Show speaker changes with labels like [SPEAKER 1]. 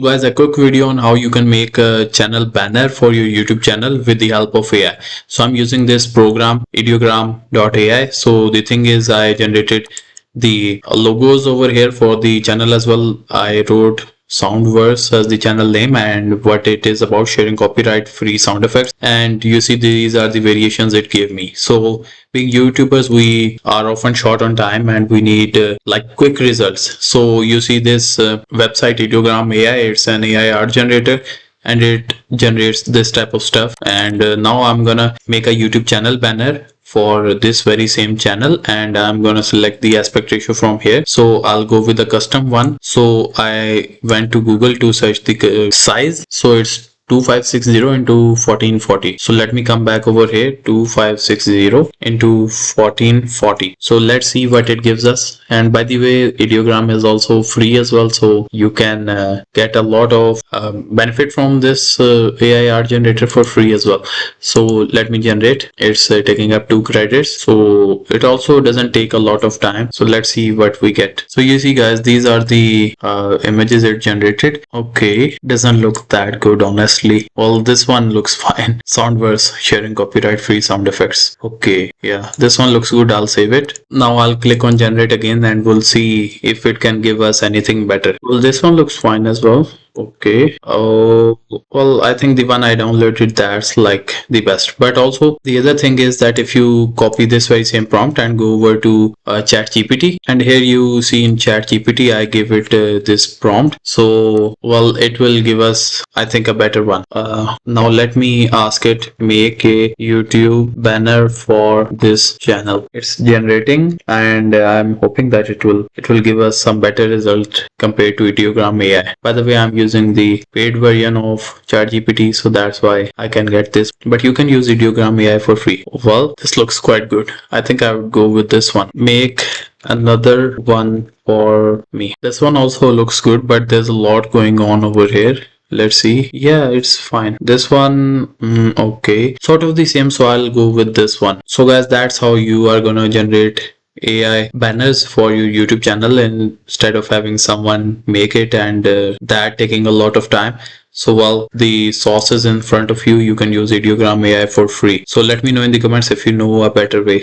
[SPEAKER 1] Guys, a quick video on how you can make a channel banner for your YouTube channel with the help of AI. So I'm using this program ideogram.ai. So the thing is, I generated the logos over here for the channel as well. I wrote Soundverse as the channel name and what it is about, sharing copyright free sound effects, and you see these are the variations it gave me. So being YouTubers, we are often short on time and we need like quick results. So you see this website ideogram AI, it's an AI art generator and it generates this type of stuff. And now I'm gonna make a YouTube channel banner for this very same channel, and I'm gonna select the aspect ratio from here. So I'll go with the custom one. So I went to Google to search the size. So it's 2560 into 1440. So let me come back over here, 2560 into 1440. So let's see what it gives us. And by the way, ideogram is also free as well, so you can get a lot of benefit from this AI art generator for free as well. So let me generate. It's taking up 2 credits, so it also doesn't take a lot of time. So let's see what we get. So you see guys, these are the images it generated. Okay, doesn't look that good honestly. Well, this one looks fine. Soundverse, sharing copyright free sound effects. Okay, yeah, this one looks good. I'll save it. Now I'll click on generate again and we'll see if it can give us anything better. Well, this one looks fine as well. Okay. Oh, well, I think the one I downloaded, that's like the best. But also the other thing is that if you copy this very same prompt and go over to chat GPT, and here you see in chat GPT I give it this prompt. So well, it will give us, I think, a better one. Now let me ask it, make a YouTube banner for this channel. It's generating, and I'm hoping that it will give us some better result compared to ideogram AI. By the way, I'm using the paid version of ChatGPT, so that's why I can get this. But you can use ideogram AI for free. Well, this looks quite good. I think I would go with this one. Make another one for me. This one also looks good, but there's a lot going on over here. Let's see. Yeah, it's fine. This one, okay, sort of the same, so I'll go with this one. So guys, that's how you are gonna generate AI banners for your YouTube channel instead of having someone make it, and that taking a lot of time. So while the source is in front of you, you can use ideogram AI for free. So let me know in the comments if you know a better way.